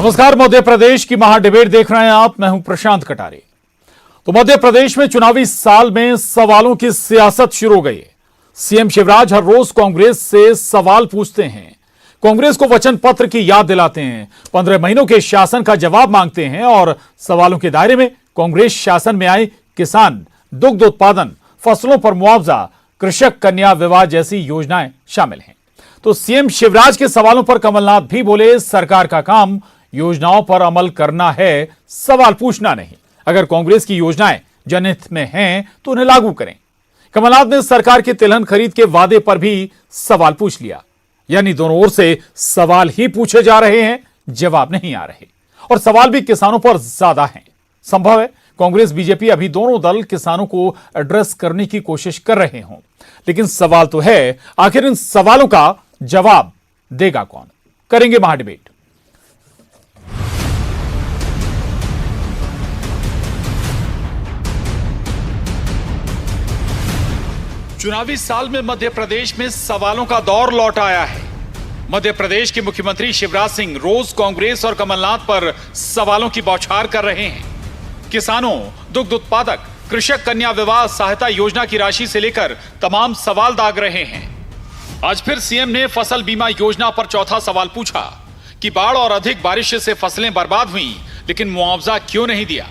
नमस्कार, मध्य प्रदेश की महाडिबेट देख रहे हैं आप। मैं हूं प्रशांत कटारे। तो मध्य प्रदेश में चुनावी साल में सवालों की सियासत शुरू हो गई है। सीएम शिवराज हर रोज कांग्रेस से सवाल पूछते हैं, कांग्रेस को वचन पत्र की याद दिलाते हैं, 15 महीनों के शासन का जवाब मांगते हैं और सवालों के दायरे में कांग्रेस शासन में आए किसान, दुग्ध उत्पादन, फसलों पर मुआवजा, कृषक कन्या विवाह जैसी योजनाएं शामिल हैं। तो सीएम शिवराज के सवालों पर कमलनाथ भी बोले, सरकार का काम योजनाओं पर अमल करना है, सवाल पूछना नहीं। अगर कांग्रेस की योजनाएं जनहित में हैं तो उन्हें लागू करें। कमलनाथ ने सरकार के तिलहन खरीद के वादे पर भी सवाल पूछ लिया। यानी दोनों ओर से सवाल ही पूछे जा रहे हैं, जवाब नहीं आ रहे। और सवाल भी किसानों पर ज्यादा हैं। संभव है कांग्रेस बीजेपी अभी दोनों दल किसानों को एड्रेस करने की कोशिश कर रहे हों, लेकिन सवाल तो है, आखिर इन सवालों का जवाब देगा कौन? करेंगे महाडिबेट। चुनावी साल में मध्य प्रदेश में सवालों का दौर लौट आया है। मध्य प्रदेश के मुख्यमंत्री शिवराज सिंह रोज कांग्रेस और कमलनाथ पर सवालों की बौछार कर रहे हैं। किसानों, दुग्ध उत्पादक, कृषक कन्या विवाह सहायता योजना की राशि से लेकर तमाम सवाल दाग रहे हैं। आज फिर सीएम ने फसल बीमा योजना पर चौथा सवाल पूछा कि बाढ़ और अधिक बारिश से फसलें बर्बाद हुई, लेकिन मुआवजा क्यों नहीं दिया।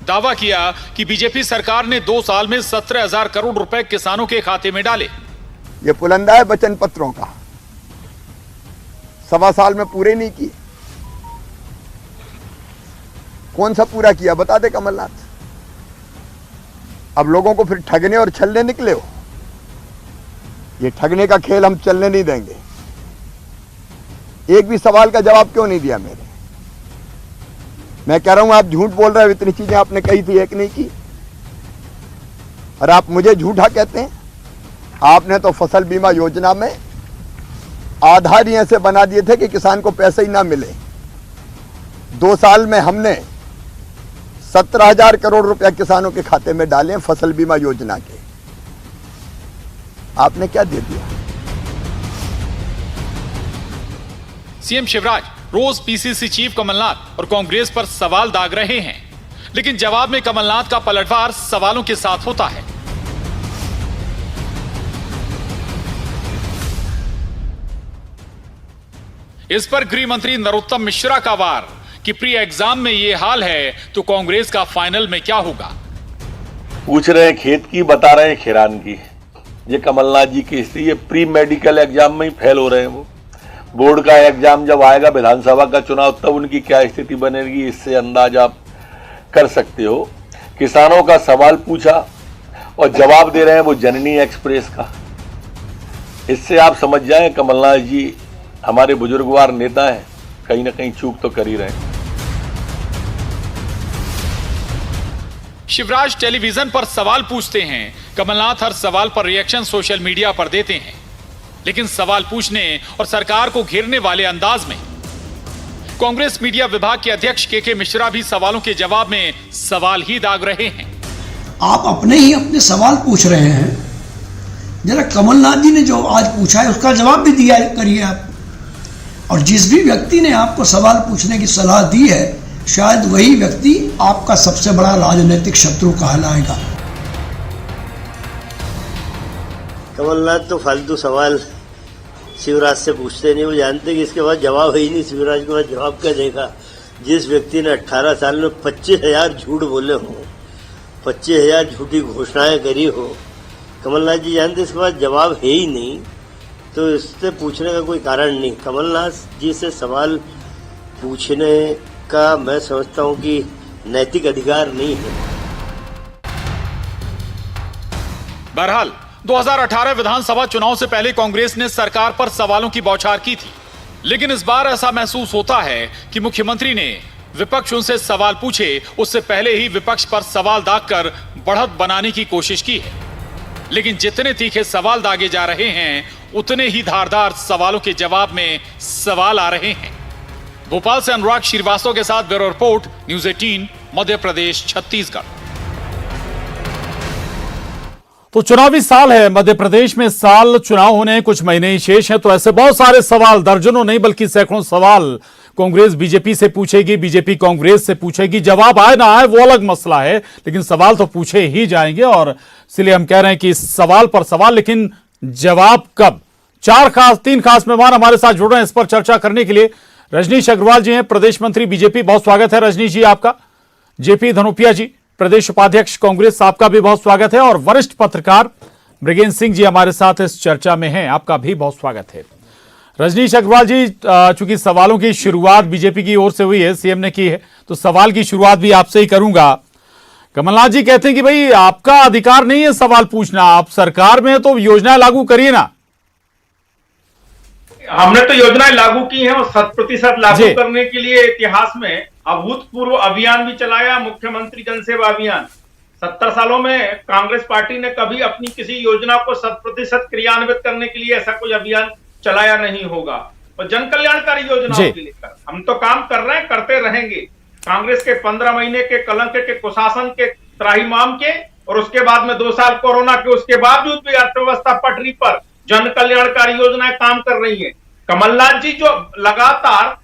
दावा किया कि बीजेपी सरकार ने 2 साल में 17,000 करोड़ रुपए किसानों के खाते में डाले। ये पुलंदा है वचन पत्रों का, 1.25 साल में पूरे नहीं किए। कौन सा पूरा किया बता दे कमलनाथ। अब लोगों को फिर ठगने और छलने निकले हो। ये ठगने का खेल हम चलने नहीं देंगे। एक भी सवाल का जवाब क्यों नहीं दिया मेरे? मैं कह रहा हूं आप झूठ बोल रहे हो। इतनी चीजें आपने कही थी, एक नहीं की, और आप मुझे झूठा कहते हैं। आपने तो फसल बीमा योजना में आधार ही ऐसे बना दिए थे कि किसान को पैसे ही ना मिले। 2 साल में हमने 17,000 करोड़ रुपया किसानों के खाते में डाले फसल बीमा योजना के। आपने क्या दे दिया? सीएम शिवराज रोज पीसीसी चीफ कमलनाथ और कांग्रेस पर सवाल दाग रहे हैं, लेकिन जवाब में कमलनाथ का पलटवार सवालों के साथ होता है। इस पर गृह मंत्री नरोत्तम मिश्रा का वार कि प्री एग्जाम में ये हाल है तो कांग्रेस का फाइनल में क्या होगा। पूछ रहे हैं खेत की, बता रहे हैं खिरान की। ये कमलनाथ जी की स्थिति, ये प्री मेडिकल एग्जाम में ही फेल हो रहे हैं। वो बोर्ड का एग्जाम जब आएगा, विधानसभा का चुनाव, तब उनकी क्या स्थिति बनेगी, इससे अंदाज आप कर सकते हो। किसानों का सवाल पूछा और जवाब दे रहे हैं वो जननी एक्सप्रेस का। इससे आप समझ जाएं कमलनाथ जी हमारे बुजुर्गवार नेता हैं, कहीं ना कहीं चूक तो कर ही रहे हैं। शिवराज टेलीविजन पर सवाल पूछते हैं, कमलनाथ हर सवाल पर रिएक्शन सोशल मीडिया पर देते हैं, लेकिन सवाल पूछने और सरकार को घेरने वाले अंदाज में। कांग्रेस मीडिया विभाग के अध्यक्ष के मिश्रा भी सवालों के जवाब में सवाल ही दाग रहे हैं। आप अपने सवाल पूछ रहे हैं, जरा कमलनाथ जी ने जो आज पूछा है उसका जवाब भी दिया करिए आप। और जिस भी व्यक्ति ने आपको सवाल पूछने की सलाह दी है, शायद वही व्यक्ति आपका सबसे बड़ा राजनीतिक शत्रु कहलाएगा। कमलनाथ तो फालतू सवाल शिवराज से पूछते नहीं। वो जानते कि इसके बाद जवाब है ही नहीं। शिवराज के बाद जवाब क्या देगा? जिस व्यक्ति ने 18 साल में 25,000 झूठ बोले हो, 25,000 झूठी घोषणाएं करी हो, कमलनाथ जी जानते इसके बाद जवाब है ही नहीं, तो इससे पूछने का कोई कारण नहीं। कमलनाथ जी से सवाल पूछने का मैं समझता हूं कि नैतिक अधिकार नहीं है। बहरहाल 2018 विधानसभा चुनाव से पहले कांग्रेस ने सरकार पर सवालों की बौछार की थी, लेकिन इस बार ऐसा महसूस होता है कि मुख्यमंत्री ने विपक्ष उनसे सवाल पूछे उससे पहले ही विपक्ष पर सवाल दागकर बढ़त बनाने की कोशिश की है। लेकिन जितने तीखे सवाल दागे जा रहे हैं, उतने ही धारदार सवालों के जवाब में सवाल आ रहे हैं। भोपाल से अनुराग श्रीवास्तव के साथ bureau report, news 18, Madhya Pradesh, Chhattisgarh. तो चुनावी साल है मध्य प्रदेश में, साल चुनाव होने कुछ महीने ही शेष हैं, तो ऐसे बहुत सारे सवाल, दर्जनों नहीं बल्कि सैकड़ों सवाल कांग्रेस बीजेपी से पूछेगी, बीजेपी कांग्रेस से पूछेगी। जवाब आए ना आए वो अलग मसला है, लेकिन सवाल तो पूछे ही जाएंगे। और इसलिए हम कह रहे हैं कि सवाल पर सवाल, लेकिन जवाब कब। तीन खास मेहमान हमारे साथ जुड़ रहे हैं इस पर चर्चा करने के लिए। रजनीश अग्रवाल जी हैं, प्रदेश मंत्री बीजेपी, बहुत स्वागत है रजनीश जी आपका। जेपी धनोपिया जी, प्रदेश उपाध्यक्ष कांग्रेस, आपका भी बहुत स्वागत है। और वरिष्ठ पत्रकार मृगेंद्र सिंह जी हमारे साथ इस चर्चा में हैं, आपका भी बहुत स्वागत है। रजनीश अग्रवाल जी, चूंकि सवालों की शुरुआत बीजेपी की ओर से हुई है, सीएम ने की है, तो सवाल की शुरुआत भी आपसे ही करूंगा। कमलनाथ जी कहते हैं कि भाई आपका अधिकार नहीं है सवाल पूछना, आप सरकार में तो योजनाएं लागू करिए ना। हमने तो योजनाएं लागू की हैं और 100% लागू करने के लिए इतिहास में अभूतपूर्व अभियान भी चलाया, मुख्यमंत्री जन सेवा अभियान। 70 सालों में कांग्रेस पार्टी ने कभी अपनी किसी योजना को 100% क्रियान्वित करने के लिए ऐसा कोई अभियान चलाया नहीं होगा। और जन कल्याणकारी योजनाओं के लेकर हम तो काम कर रहे हैं, करते रहेंगे। कांग्रेस के 15 महीने के कलंक के कुशासन के त्राहिमाम के, और उसके बाद में 2 साल कोरोना के, उसके बावजूद भी अर्थव्यवस्था पटरी पर जन कल्याणकारी योजनाएं काम कर रही है। कमलनाथ जी जो लगातार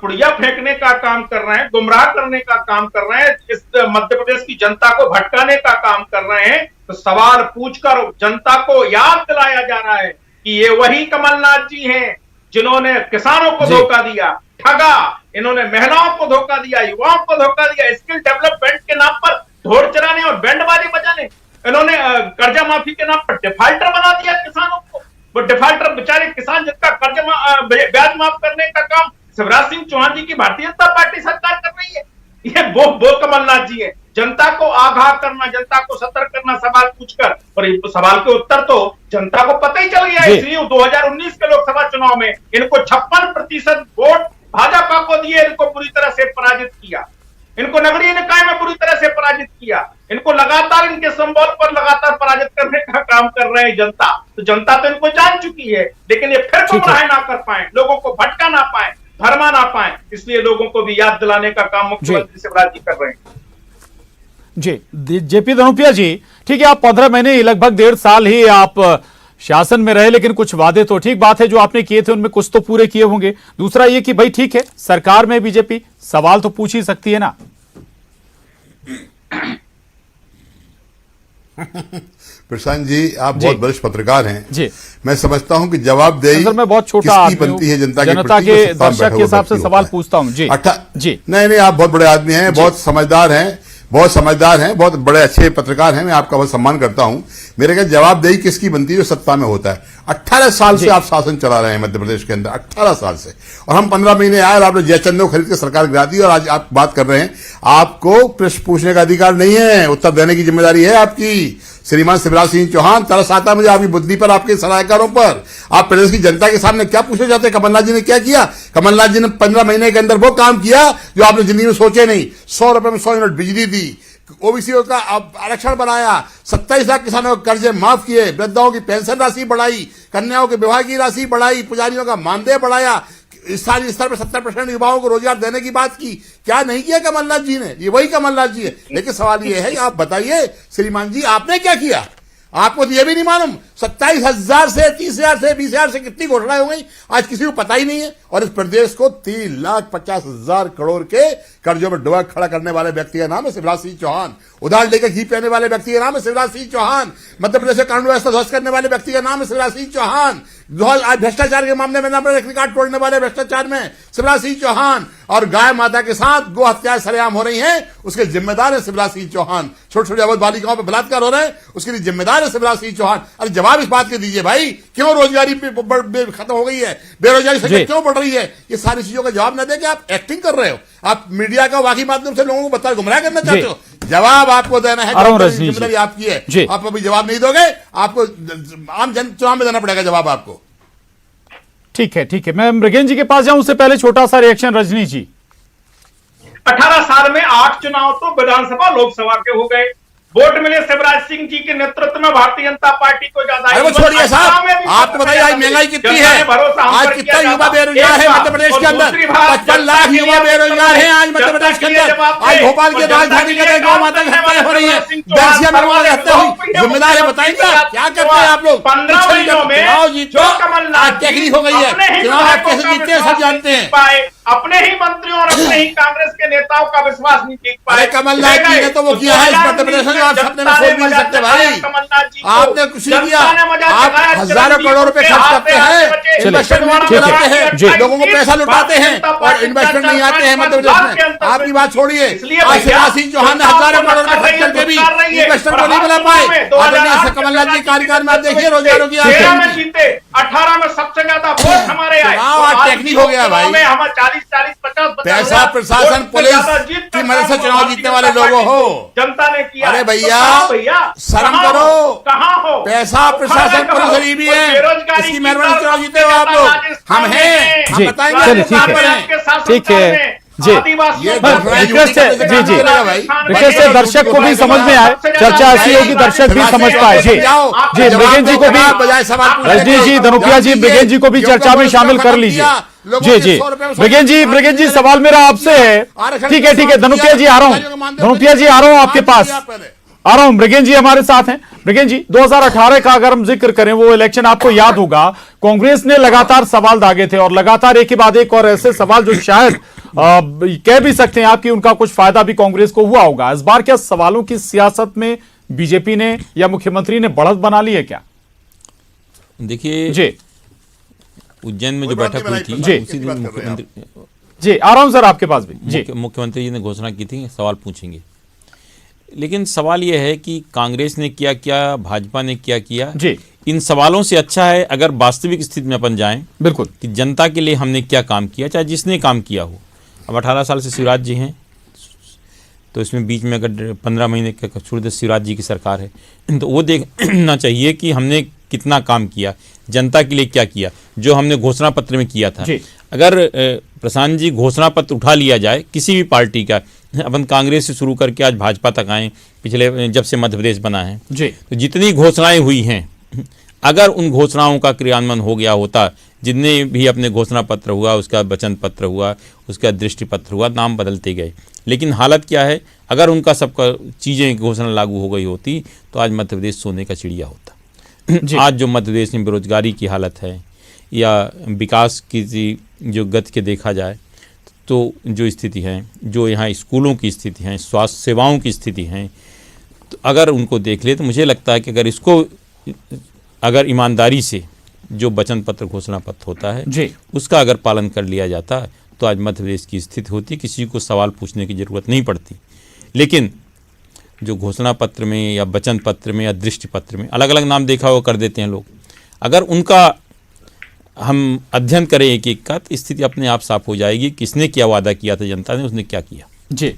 पुड़िया फेंकने का काम कर रहे हैं, गुमराह करने का काम कर रहे हैं, इस मध्य प्रदेश की जनता को भटकाने का काम कर रहे हैं, तो सवाल पूछकर जनता को याद दिलाया जा रहा है कि ये वही कमलनाथ जी हैं जिन्होंने किसानों को धोखा दिया, ठगा, इन्होंने महिलाओं को धोखा दिया, युवाओं को धोखा दिया, स्किल डेवलपमेंट के नाम पर ढोल चराने और बैंडबाजी बजाने, इन्होंने कर्जा माफी के नाम पर डिफाल्टर बना दिया किसानों को। वो डिफाल्टर बेचारे किसान जिसका कर्जा ब्याज माफ करने का काम शिवराज सिंह चौहान जी की भारतीय जनता पार्टी सरकार कर रही है। ये वो कमलनाथ जी है। जनता को आगाह करना, जनता को सतर्क करना सवाल पूछकर, और ये सवाल के उत्तर तो जनता को पता ही चल गया है। इसलिए 2019 के लोकसभा चुनाव में इनको 56% वोट भाजपा को दिए, इनको पूरी तरह से पराजित किया, इनको नगरीय निकाय में पूरी तरह से पराजित किया, इनको लगातार इनके संबल पर लगातार पराजित करने का काम कर रहे हैं जनता। तो जनता तो इनको जान चुकी है, लेकिन ये फिर गुमराह ना कर पाए, लोगों को भटका ना पाए, भरमा ना पाए, इसलिए लोगों को भी याद दिलाने का काम मुख्यमंत्री शिवराज जी कर रहे हैं। जी जेपी धनोपिया जी, ठीक है, आप 15 महीने लगभग 1.5 साल ही आप शासन में रहे, लेकिन कुछ वादे तो ठीक बात है जो आपने किए थे उनमें कुछ तो पूरे किए होंगे। दूसरा ये कि भाई ठीक है, सरकार में बीजेपी, सवाल तो पूछ ही सकती है ना। प्रशांत जी, आप बहुत वरिष्ठ पत्रकार हैं जी। मैं समझता हूं कि जवाबदेही मैं बहुत छोटा किसकी बनती है, जनता के दर्शक के हिसाब से सवाल पूछता हूं। जी जी, नहीं, आप बहुत बड़े आदमी हैं, बहुत समझदार हैं, बहुत बड़े अच्छे पत्रकार हैं, मैं आपका बहुत सम्मान करता हूं। मेरे ख्याल जवाबदेही किसकी बनती है, जो सत्ता में होता है। 18 साल से आप शासन चला रहे हैं मध्य प्रदेश के अंदर, 18 साल से, और हम 15 महीने आए और आपने जयचंद को खरीद के सरकार गिरा दी, और आज आप बात कर रहे हैं। आपको प्रश्न पूछने का अधिकार नहीं है, उत्तर देने की जिम्मेदारी है आपकी। श्रीमान शिवराज सिंह चौहान, तरस आता मुझे आपकी बुद्धि पर, आपके सलाहकारों पर। आप प्रदेश की जनता के सामने क्या पूछना चाहते हैं? कमलनाथ जी ने क्या किया? कमलनाथ जी ने 15 महीने के अंदर वो काम किया जो आपने जिंदगी में सोचे नहीं। 100 रुपए में 100 यूनिट बिजली दी, ओबीसी का आरक्षण बनाया, 27 लाख किसानों के कर्जे माफ किए, वृद्धाओं की पेंशन राशि बढ़ाई, कन्याओं के विवाह की राशि बढ़ाई, पुजारियों का मानदेय बढ़ाया, स्थानीय स्तर पर 70% युवाओं को रोजगार देने की बात की। क्या नहीं किया कमलनाथ जी ने? ये वही कमलनाथ जी है। लेकिन सवाल ये है, आप बताइए श्रीमान जी, आपने क्या किया? आपको तो ये भी नहीं मालूम 27,000 से 30,000 से 20,000 से कितनी घोषणाएं हो गई, आज किसी को पता ही नहीं है। और इस प्रदेश को 3,50,000 करोड़ के कर्जों में डुबा खड़ा करने वाले व्यक्ति का नाम है शिवराज सिंह चौहान। उधार लेकर घी पीने वाले व्यक्ति का नाम है शिवराज सिंह चौहान। मध्य प्रदेश में कानून व्यवस्था ध्वस्त करने वाले व्यक्ति का नाम है शिवराज सिंह चौहान। भ्रष्टाचार के मामले में रिकॉर्ड तोड़ने वाले भ्रष्टाचार में शिवराज सिंह चौहान। और गाय माता के साथ गो हत्याएं सरेआम हो रही हैं, उसके जिम्मेदार है शिवराज सिंह चौहान। छोटी छोटी अवैध बालिकाओं पर बलात्कार हो रहे हैं, उसके लिए जिम्मेदार है शिवराज सिंह चौहान। अरे जवाब इस बात के दीजिए भाई, क्यों रोजगारी खत्म हो गई है, बेरोजगारी संख्या क्यों बढ़ रही है? ये सारी चीजों का जवाब न देके आप एक्टिंग कर रहे हो, आप मीडिया का वाकई माध्यम से लोगों को बता गुमराह करना चाहते हो। जवाब आपको देना है, जिम्मेदारी आपकी है। आप अभी जवाब नहीं दोगे, आपको आम जन चुनाव में देना पड़ेगा जवाब आपको। ठीक है, मैं मृगेंद्र जी के पास जाऊं, उससे पहले छोटा सा रिएक्शन रजनी जी। 18 साल में 8 चुनाव तो विधानसभा लोकसभा के हो गए, वोट मिले शिवराज सिंह जी के नेतृत्व में भारतीय जनता पार्टी को ज्यादा। अरे वो छोड़िए साहब, आपको बताइए आज महंगाई कितनी है, आज कितना युवा बेरोजगार है मध्य प्रदेश के अंदर, 55 लाख युवा बेरोजगार हैं आज मध्य प्रदेश के अंदर। आज भोपाल की राजधानी के अंदर गौ माता की हत्याएं हो रही है, दर्शिया में हत्या हुई, जिम्मेदार है बताएंगे क्या करते हैं आप लोग? 15 महीनों में चुनाव जीतो, आज टेक्निक हो गई है, चुनाव आप कैसे जीतते हैं सब जानते हैं। अपने ही मंत्रियों और अपने ही कांग्रेस के नेताओं का विश्वास नहीं जीत पाए। कमलनाथ जी ने तो वो किया है इस मध्य प्रदेश में, आप सपने में सोच भी नहीं सकते भाई। आपने कुछ नहीं किया, आप हजारों करोड़ रुपए खर्च करते हैं, इन्वेस्टमेंट कराते हैं, लोगों को पैसा लुटाते हैं और इन्वेस्टमेंट नहीं आते हैं मध्य प्रदेश में। आपकी बात छोड़िए, आज शिवराज सिंह चौहान ने हजारों करोड़ रुपए खर्च करके भी इन्वेस्टमेंट को नहीं बना पाए। कमलनाथ जी कार्यकाल में आप देखिए रोजगारों की 13 में जीते, 18 में सबसे ज्यादा वोट हमारे आए। आज टेक्निक हो गया भाई, हम 40-50 पैसा प्रशासन पुलिस की मदद से चुनाव जीतने वाले लोगों हो, जनता ने किया। अरे भैया शर्म करो, कहाँ हो? पैसा प्रशासन पुलिस गरीबी है, इसकी मेहरबानी चुनाव जीते हो आप लोग। हम हैं, हम बताएंगे। चलिए ठीक है जी, रिक्वेस्ट है जी जी, रिक्वेस्ट है दर्शक को भी समझ में आए, चर्चा ऐसी होगी दर्शक भी समझ पाए। जी जी, मृगेन जी को भी, रजनीश जी, धनुपिया जी, मृगेन जी को भी चर्चा में शामिल कर लीजिए। जी जी, मृगेन जी सवाल मेरा आपसे है। ठीक है, धनुपिया जी आ रहा हूँ, धनुपिया जी आ रहा हूँ आपके पास, आ रहा हूं। मृगेन जी हमारे साथ हैं। मृगेन जी, 2018 का अगर हम जिक्र करें, वो इलेक्शन आपको याद होगा, कांग्रेस ने लगातार सवाल दागे थे और लगातार एक के बाद एक और ऐसे सवाल जो शायद कह भी सकते हैं आप कि उनका कुछ फायदा भी कांग्रेस को हुआ होगा। इस बार क्या सवालों की सियासत में बीजेपी ने या मुख्यमंत्री ने बढ़त बना ली है क्या? देखिए जी, उज्जैन में जो बैठक हुई थी जी, उसी दिन मुख्यमंत्री जी आ रहा हूं सर आपके पास भी। जी, मुख्यमंत्री जी ने घोषणा की थी सवाल पूछेंगे, लेकिन सवाल यह है कि कांग्रेस ने क्या किया, भाजपा ने क्या किया जी। इन सवालों से अच्छा है अगर वास्तविक स्थिति में अपन जाएं, बिल्कुल, कि जनता के लिए हमने क्या काम किया, चाहे जिसने काम किया हो। अब 18 साल से शिवराज जी हैं, तो इसमें बीच में अगर 15 महीने का छोड़ दे, शिवराज जी की सरकार है, तो वो देखना चाहिए कि हमने कितना काम किया, जनता के लिए क्या किया, जो हमने घोषणा पत्र में किया था। अगर प्रशांत जी घोषणा पत्र उठा लिया जाए किसी भी पार्टी का, अपन कांग्रेस से शुरू करके आज भाजपा तक आए, पिछले जब से मध्य प्रदेश बना है जी, तो जितनी घोषणाएं हुई हैं, अगर उन घोषणाओं का क्रियान्वयन हो गया होता, जितने भी अपने घोषणा पत्र हुआ, उसका वचन पत्र हुआ, उसका दृष्टि पत्र हुआ, नाम बदलते गए, लेकिन हालत क्या है, अगर उनका सबका चीज़ें घोषणा लागू हो गई होती तो आज मध्य प्रदेश सोने का चिड़िया होता। आज जो मध्य प्रदेश में बेरोजगारी की हालत है या विकास की जो गति के देखा जाए तो जो स्थिति है, जो यहाँ स्कूलों की स्थिति है, स्वास्थ्य सेवाओं की स्थिति है, तो अगर उनको देख ले तो मुझे लगता है कि अगर इसको अगर ईमानदारी से जो वचन पत्र घोषणा पत्र होता है जी, उसका अगर पालन कर लिया जाता तो आज मध्य प्रदेश की स्थिति होती, किसी को सवाल पूछने की ज़रूरत नहीं पड़ती। लेकिन जो घोषणा पत्र में या वचन पत्र में या दृष्टि पत्र में अलग अलग नाम देखा हुआ कर देते हैं लोग, अगर उनका हम अध्ययन करें एक एक का, तो स्थिति अपने आप साफ हो जाएगी, किसने क्या वादा किया था जनता ने, उसने क्या किया। जी,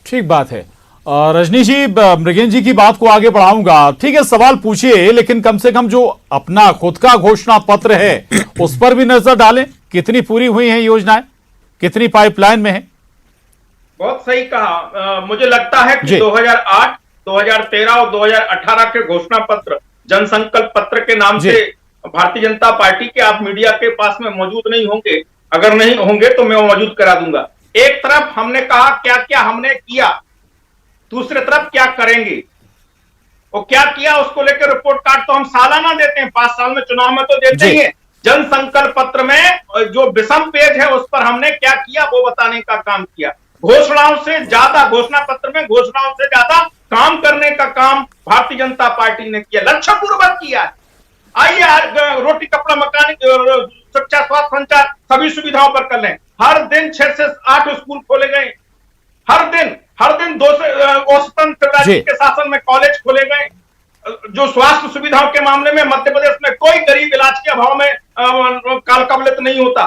ठीक बात है। रजनीश जी, मृगेन जी की बात को आगे बढ़ाऊंगा। ठीक है, सवाल पूछिए, लेकिन कम से कम जो अपना खुद का घोषणा पत्र है उस पर भी नजर डालें, कितनी पूरी हुई हैं योजनाएं, कितनी पाइपलाइन में है। बहुत सही कहा। मुझे लगता है कि 2008, 2013 और 2018 के घोषणा पत्र, जनसंकल्प पत्र के नाम से भारतीय जनता पार्टी के, आप मीडिया के पास में मौजूद नहीं होंगे, अगर नहीं होंगे तो मैं वो मौजूद करा दूंगा। एक तरफ हमने कहा क्या क्या हमने किया, दूसरी तरफ क्या करेंगे, और क्या किया उसको लेकर रिपोर्ट कार्ड तो हम सालाना देते हैं, 5 साल में चुनाव में तो देते ही है। जनसंकल्प पत्र में जो विषम पेज है उस पर हमने क्या किया वो बताने का काम किया। घोषणाओं से ज्यादा, घोषणा पत्र में घोषणाओं से ज्यादा काम करने का काम भारतीय जनता पार्टी ने किया, लक्ष्य पूर्वक किया। आइए रोटी कपड़ा मकान, शिक्षा, स्वास्थ्य, संचार, सभी सुविधाओं पर कर लें। हर दिन 6 से 8 स्कूल खोले गए, हर दिन 2 से औसतन शिवराज जी के शासन में कॉलेज खोले गए। जो स्वास्थ्य सुविधाओं के मामले में मध्य प्रदेश में कोई गरीब इलाज के अभाव में काल कबलित नहीं होता।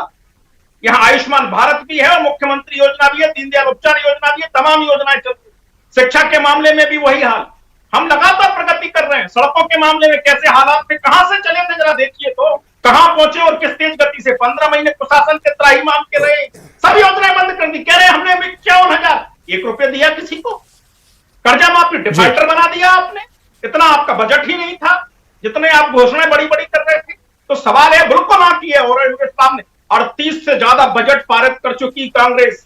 यहाँ आयुष्मान भारत भी है और मुख्यमंत्री योजना भी है, दीनदयाल उपचार योजना भी है, तमाम योजनाएं चल रही। शिक्षा के मामले में भी वही हाल, हम लगातार प्रगति कर रहे हैं। सड़कों के मामले में कैसे हालात थे, कहां से चले थे जरा देखिए तो, कहां पहुंचे और किस तेज गति से। 15 महीने प्रशासन के त्राहिमाम के रहे, सभी योजनाएं बंद कर दी। कह रहे हमने 51,000, 1 रुपया दिया किसी को? कर्जा माफी डिफाल्टर बना दिया आपने, इतना आपका बजट ही नहीं था जितने आप घोषणाएं बड़ी बड़ी कर रहे थे। तो सवाल है बिल्कुल आती है, और सामने 38 से ज्यादा बजट पारित कर चुकी कांग्रेस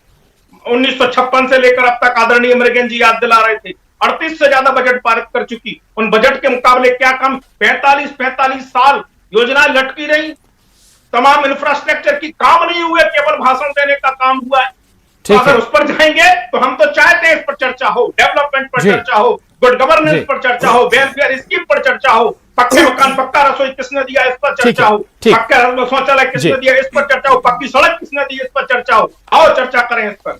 1956 से लेकर अब तक, आदरणीय मृगेन जी याद दिला रहे थे, 38 से ज्यादा बजट पारित कर चुकी। उन बजट के मुकाबले क्या काम, 45 साल योजनाएं लटकी रही, तमाम इंफ्रास्ट्रक्चर की काम नहीं हुए, केवल भाषण देने का काम हुआ है। तो अगर उस पर जाएंगे तो हम तो चाहते हैं इस पर चर्चा हो, डेवलपमेंट पर चर्चा हो, गुड गवर्नेंस पर चर्चा हो, वेलफेयर स्कीम पर चर्चा हो, पक्के मकान पक्का रसोई किसने दिया इस पर चर्चा हो, पक्का शौचालय किसने दिया इस पर चर्चा हो, पक्की सड़क किसने दी इस पर चर्चा हो। आओ चर्चा करें इस पर,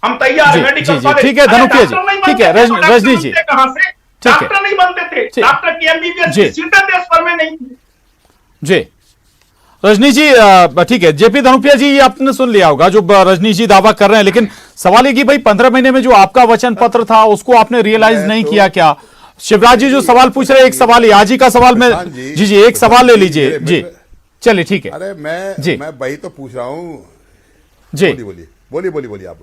हम तैयार हैं। मेडिकल कॉलेज, ठीक है धनुप्रिया जी, ठीक है रजनी जी, कहां से डॉक्टर नहीं बनते थे, डॉक्टर की एमबीबीएस की सीटें देश भर में नहीं थी जी। रजनी जी ठीक है, जेपी धनुप्रिया जी, ये आपने सुन लिया होगा जो रजनी जी दावा कर रहे हैं, लेकिन सवाल ये कि भाई 15 महीने में जो आपका वचन पत्र था उसको आपने रियलाइज नहीं किया क्या? शिवराज जी जो सवाल पूछ रहे हैं, एक सवाल आज ही का सवाल में जी एक सवाल ले लीजिए जी, चलिए ठीक है। अरे मैं वही तो पूछ रहा हूँ जी, बोलिए आप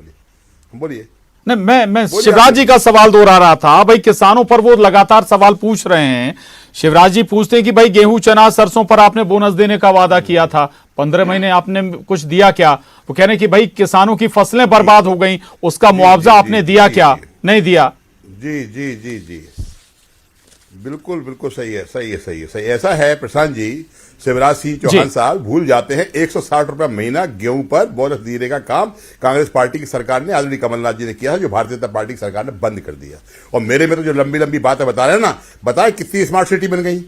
बोलिए। नहीं, मैं शिवराज जी का सवाल दोहरा रहा था भाई, किसानों पर वो लगातार सवाल पूछ रहे हैं। शिवराज जी पूछते हैं कि भाई गेहूं चना सरसों पर आपने बोनस देने का वादा किया था, 15 महीने आपने कुछ दिया क्या? वो कह रहे हैं कि भाई किसानों की फसलें बर्बाद हो गई, उसका मुआवजा आपने दिया क्या? नहीं दिया। जी बिल्कुल सही है। ऐसा है प्रशांत जी, शिवराज सिंह चौहान साहब भूल जाते हैं 160 रुपया महीना गेहूं पर बोनस देने का काम कांग्रेस पार्टी की सरकार ने, आदरणीय कमलनाथ जी ने किया है, जो भारतीय जनता पार्टी की सरकार ने बंद कर दिया। और मेरे में तो जो लंबी बातें बता रहे हैं ना, बताए कितनी स्मार्ट सिटी बन गई,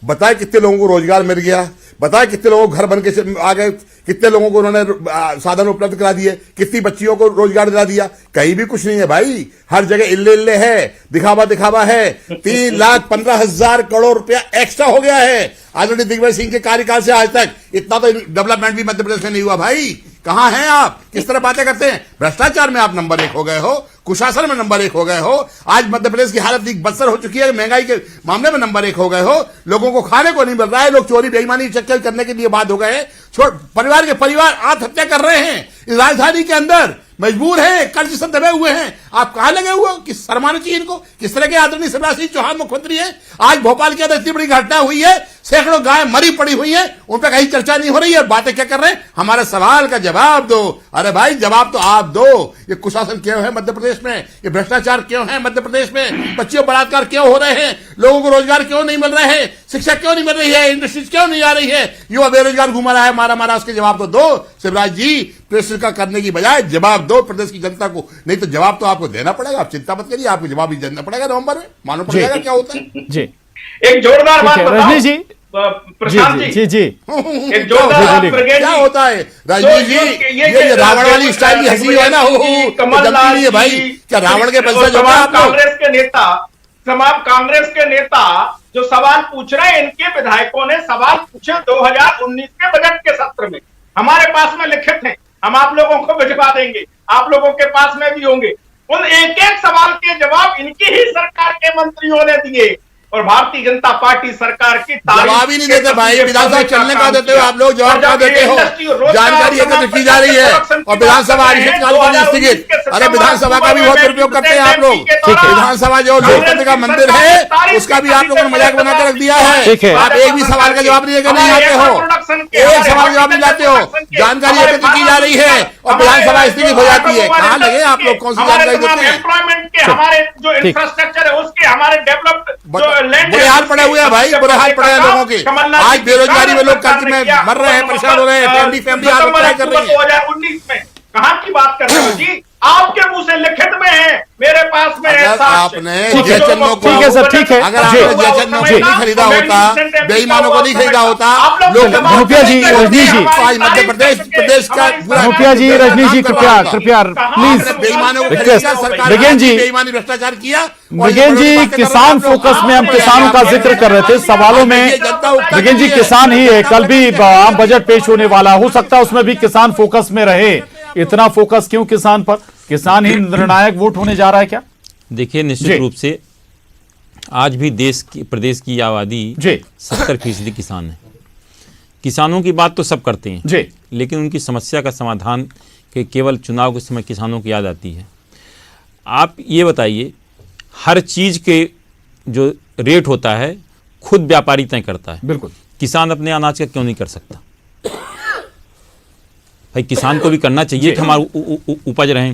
बताए कितने लोगों को रोजगार मिल गया, बताए कितने लोगों को घर बन के आ गए, कितने लोगों को उन्होंने साधन उपलब्ध करा दिए, कितनी बच्चियों को रोजगार दिला दिया। कहीं भी कुछ नहीं है भाई, हर जगह इल्ले है, दिखावा है। 3,15,000 करोड़ रुपया एक्स्ट्रा हो गया है आदरणीय दिग्विजय सिंह के कार्यकाल से आज तक। इतना तो डेवलपमेंट भी मध्य प्रदेश में नहीं हुआ भाई। कहां हैं आप? किस तरह बातें करते हैं? भ्रष्टाचार में आप नंबर 1 हो गए हो, कुशासन में नंबर 1 हो गए हो, आज मध्य प्रदेश की हालत बदतर हो चुकी है, महंगाई के मामले में नंबर 1 हो गए हो, लोगों को खाने को नहीं मिल रहा है, लोग चोरी बेईमानी चक्कर करने के लिए बात हो गए हैं, परिवार के परिवार आत्महत्या कर रहे हैं इस राजधानी के अंदर, मजबूर हैं, कर्ज से दबे हुए हैं। आप कहां लगे हुए हो? किस शर्माना चाहिए इनको? किस तरह के आदरणीय शिवराज सिंह चौहान मुख्यमंत्री है? आज भोपाल के अंदर इतनी बड़ी घटना हुई है, सैकड़ों गाय मरी पड़ी हुई है, उन पर कहीं चर्चा नहीं हो रही है। बातें क्या कर रहे हैं? हमारे सवाल का जवाब दो। अरे भाई जवाब तो आप दो। ये कुशासन क्यों है मध्य प्रदेश में? ये भ्रष्टाचार क्यों है मध्य प्रदेश में? बच्चियों बलात्कार क्यों हो रहे हैं? लोगों को रोजगार क्यों नहीं मिल रहे हैं? शिक्षा क्यों नहीं मिल रही है? इंडस्ट्रीज क्यों नहीं आ रही है? युवा बेरोजगार घूमा रहा है मारा, उसके जवाब तो दो शिवराज जी। प्रश्न का करने की बजाय जवाब दो प्रदेश की जनता को, नहीं तो जवाब तो आपको देना पड़ेगा। आप चिंता मत करिए, आपको जवाब ही देना पड़ेगा नवंबर में, मालूम पड़ेगा क्या होता है जी। एक जोरदार बात रजनी जी, प्रशांत जी एक जोरदार क्या होता है राजनीति जी? ये रावण वाली स्टाइल की हंसी है ना, कमलनाथ है भाई। क्या रावण के बल से जो कांग्रेस के नेता जो सवाल पूछ रहे हैं, इनके विधायकों ने सवाल पूछे 2019 के बजट के सत्र में, हमारे पास में लिखित हैं, हम आप लोगों को भिजवा देंगे, आप लोगों के पास में भी होंगे। उन एक सवाल के जवाब इनकी ही सरकार के मंत्रियों ने दिए, और भारतीय जनता पार्टी सरकार की जवाब ही नहीं देते भाई। विधानसभा चलने का देते हो आप लोग, जवाब क्या देते हो? जानकारी एकत्र की जा रही है और विधानसभा अनिश्चितकाल के लिए स्थगित। अरे विधानसभा का भी बहुत दुरुपयोग करते हैं आप लोग। विधानसभा जो लोकतंत्र का मंदिर है उसका भी आप लोगों ने मजाक बनाकर रख दिया है। आप एक भी सवाल का जवाब नहीं नहीं आते हो, एक सवाल जवाब नहीं लाते हो। जानकारी एकत्र की जा रही है और विधानसभा स्थगित हो जाती है। कहाँ लगे आप लोग? कौन सी जानकारी देते हैं? एम्प्लॉयमेंट के हमारे जो इंफ्रास्ट्रक्चर है उसके, हमारे डेवलप्ड बुरे हाल पड़े हुए हैं भाई, बुरे हाल पड़े हैं लोगों के। आज बेरोजगारी में लोग कर्ज में मर रहे हैं, परेशान हो रहे हैं, फैमिली आत्महत्या कर रही है। 2019 में कहां की बात कर रहे हो जी? आपके मुंह से लिखित में है, मेरे पास में है। आपने ठीक है सर, ठीक है। अगर आपने जयचंद को नहीं खरीदा होता, बेईमानों को नहीं खरीदा होता, लोग मुखिया जी, रजनी जी, आज मध्य प्रदेश का मुखिया जी, रजनी जी, कृपया प्लीज बेईमानों को सरकार मृगेन जी, बेईमानी भ्रष्टाचार किया। मृगेन जी, किसान फोकस में हम किसानों का जिक्र कर रहे थे सवालों में। मृगेन जी किसान ही है, कल भी आम बजट पेश होने वाला, हो सकता है उसमें भी किसान फोकस में रहे। इतना फोकस क्यों किसान पर? किसान ही निर्णायक वोट होने जा रहा है क्या? देखिए निश्चित रूप से आज भी प्रदेश की आबादी 70% किसान है। किसानों की बात तो सब करते हैं जी, लेकिन उनकी समस्या का समाधान के केवल चुनाव के समय किसानों की याद आती है। आप ये बताइए, हर चीज के जो रेट होता है खुद व्यापारी तय करता है। बिल्कुल। किसान अपने अनाज का क्यों नहीं कर सकता? भाई किसान को भी करना चाहिए कि हमारा उपज रहे।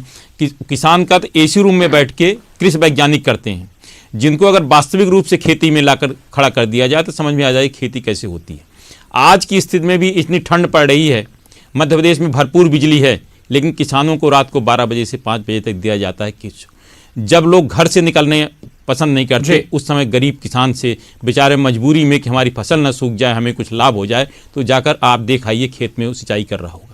किसान का तो एसी रूम में बैठ के कृषि वैज्ञानिक करते हैं, जिनको अगर वास्तविक रूप से खेती में लाकर खड़ा कर दिया जाए तो समझ में आ जाए खेती कैसे होती है। आज की स्थिति में भी इतनी ठंड पड़ रही है, मध्य प्रदेश में भरपूर बिजली है, लेकिन किसानों को रात को 12 बजे से 5 बजे तक दिया जाता है कुछ। जब लोग घर से निकलने पसंद नहीं करते, उस समय गरीब किसान से बेचारे मजबूरी में कि हमारी फसल न सूख जाए, हमें कुछ लाभ हो जाए, तो जाकर आप देख आइए खेत में वो सिंचाई कर रहा होगा।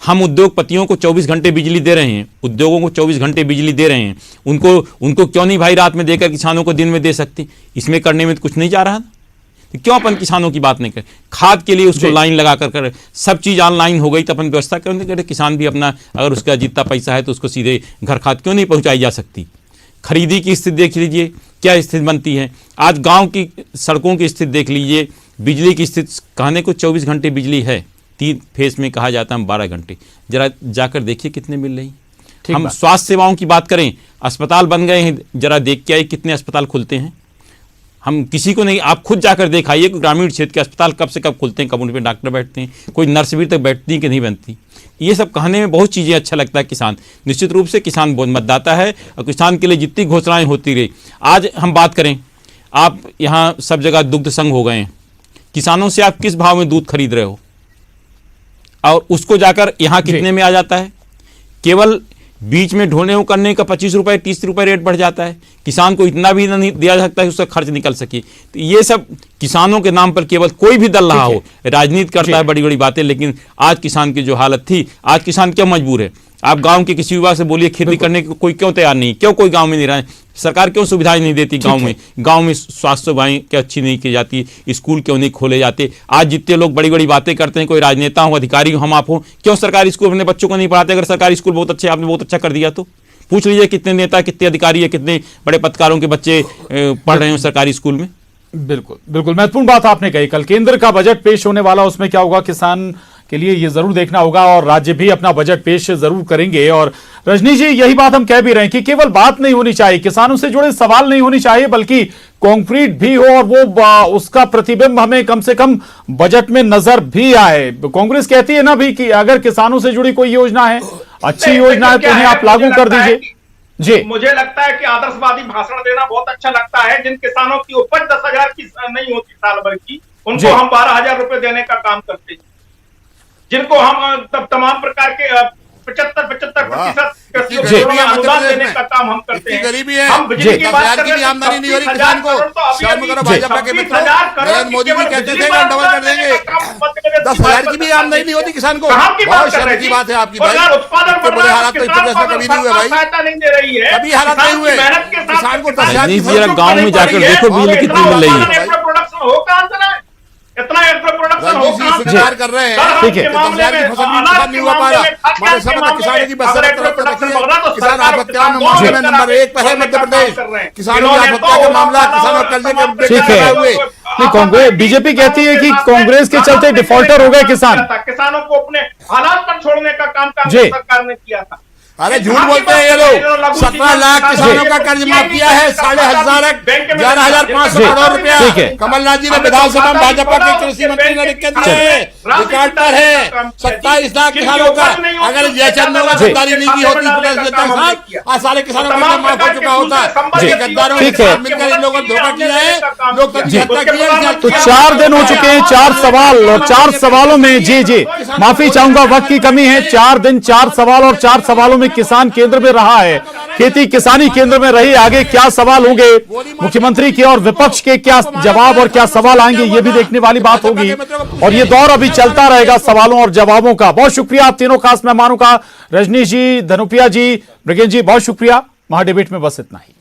हम उद्योगपतियों को 24 घंटे बिजली दे रहे हैं, उद्योगों को 24 घंटे बिजली दे रहे हैं, उनको क्यों नहीं भाई रात में देकर किसानों को दिन में दे सकते? इसमें करने में तो कुछ नहीं जा रहा था, तो क्यों अपन किसानों की बात नहीं करें? खाद के लिए उसको लाइन लगा कर सब चीज़ ऑनलाइन हो गई तो अपन व्यवस्था क्यों नहीं करें? किसान भी अपना अगर उसका जितना पैसा है तो उसको सीधे घर खाद क्यों नहीं पहुंचाई जा सकती? खरीदी की स्थिति देख लीजिए क्या स्थिति बनती है। आज गांव की सड़कों की स्थिति देख लीजिए, बिजली की स्थिति कहने को 24 घंटे बिजली है, 3 फेज में कहा जाता है 12 घंटे, जरा जाकर देखिए कितने मिल रही। हम स्वास्थ्य सेवाओं की बात करें, अस्पताल बन गए हैं, जरा देख के आइए कितने अस्पताल खुलते हैं। हम किसी को नहीं, आप खुद जाकर दिखाइए कि ग्रामीण क्षेत्र के अस्पताल कब से कब खुलते हैं, कब उन पर डॉक्टर बैठते हैं, कोई नर्स भी तक बैठती कि नहीं बनती। ये सब कहने में बहुत चीज़ें अच्छा लगता है। किसान निश्चित रूप से किसान बहुत मतदाता है और किसान के लिए जितनी घोषणाएं होती रही। आज हम बात करें, आप यहाँ सब जगह दुग्ध संघ हो गए हैं, किसानों से आप किस भाव में दूध खरीद रहे हो और उसको जाकर यहाँ कितने में आ जाता है? केवल बीच में ढोने करने का 25 रुपये 30 रुपये रेट बढ़ जाता है। किसान को इतना भी नहीं दिया जा सकता है उसका खर्च निकल सके। तो ये सब किसानों के नाम पर केवल कोई भी दल रहा हो राजनीति करता है, बड़ी बड़ी बातें, लेकिन आज किसान की जो हालत थी, आज किसान क्यों मजबूर है? आप गांव के किसी विभाग से बोलिए खेती करने को कोई क्यों तैयार नहीं, क्यों कोई गांव में नहीं रहा है? सरकार क्यों सुविधाएं नहीं देती गांव में स्वास्थ्य सेवाएं क्यों अच्छी नहीं की जाती, स्कूल क्यों नहीं खोले जाते? आज जितने लोग बड़ी बड़ी बातें करते हैं, कोई राजनेता हो, अधिकारी हो, हम आप हो, क्यों सरकारी स्कूल अपने बच्चों को नहीं पढ़ाते? अगर सरकारी स्कूल बहुत अच्छे, आपने बहुत अच्छा कर दिया तो पूछ लीजिए कितने नेता, कितने अधिकारी है, कितने बड़े पत्रकारों के बच्चे पढ़ रहे हो सरकारी स्कूल में। बिल्कुल बिल्कुल महत्वपूर्ण बात आपने कही। कल केंद्र का बजट पेश होने वाला, उसमें क्या होगा किसान के लिए ये जरूर देखना होगा, और राज्य भी अपना बजट पेश जरूर करेंगे। और रजनी जी, यही बात हम कह भी रहे हैं कि केवल बात नहीं होनी चाहिए, किसानों से जुड़े सवाल नहीं होनी चाहिए, बल्कि कॉन्क्रीट भी हो और वो उसका प्रतिबिंब हमें कम से कम बजट में नजर भी आए। कांग्रेस कहती है ना भी कि अगर किसानों से जुड़ी कोई योजना है, अच्छी योजना है, तो उन्हें आप लागू कर दीजिए। जी, मुझे लगता है कि आदर्शवादी भाषण देना बहुत अच्छा लगता है। जिन किसानों की उपज 10,000 की नहीं होती साल भर की, उनको हम 12,000 रुपए देने का काम करते हैं। जिनको हम तमाम प्रकार के 75% अनुदान देने का काम हम करते हैं। गरीबी है, हम बिजली की बात कर रहे हैं, आमदनी नहीं हो रही किसान को। शर्म करो भाजपा के मित्रों, नरेंद्र मोदी जी कहते थे कि डबल कर देंगे, 10,000 की भी आमदनी नहीं होती किसान को। बहुत शर्म की बात है आपकी भाई, बड़े हालात तो इस तरह से कभी नहीं हुए भाई, कभी हालात नहीं हुए। किसान को 10,000 गाँव में जाकर देखो बिजली कितनी मिल रही है। इतना एग्रो प्रोडक्शन हो सुधार कर रहे हैं, ठीक है, फसल भी नहीं हुआ पा रहा। हमारे सब किसानों की किसान आत्महत्या में मामले में नंबर 1 पर है मध्य प्रदेश। किसानों की आत्महत्या का मामला, किसानों कर्जे के ठीक है। नहीं, कांग्रेस बीजेपी कहती है कि कांग्रेस के चलते डिफॉल्टर हो गए किसान। किसानों को अपने हालात पर छोड़ने का काम कांग्रेस सरकार ने किया था। अरे झूठ बोलते हैं ये लोग। 17 लाख किसानों का कर्ज माफ किया है, 11,500 करोड़ रुपया कमलनाथ जी ने विधानसभा में भाजपा के कृषि मंत्री ने लिख के दिए हैं, रिकॉर्ड पर है। 27 लाख किसानों का, अगर जयचंद ने गद्दारी नहीं की होती आज सारे किसानों का माफ हो चुका होता। गद्दारों ने मिलकर इन लोगों ने धोखा किया है, लोकतंत्र की हत्या की है। तो 4 दिन हो चुके हैं, 4 सवाल, और 4 सवालों में जी माफी चाहूंगा, वक्त की कमी है। 4 दिन 4 सवाल, और 4 सवालों में किसान केंद्र में रहा है, खेती किसानी केंद्र में रही। आगे क्या सवाल होंगे मुख्यमंत्री के और विपक्ष के, क्या जवाब और क्या सवाल आएंगे, ये भी देखने वाली बात होगी। और ये दौर अभी चलता रहेगा सवालों और जवाबों का। बहुत शुक्रिया आप तीनों खास मेहमानों का, रजनी जी, धनुपिया जी, मृगेश जी, बहुत शुक्रिया। महाडिबेट में बस इतना ही।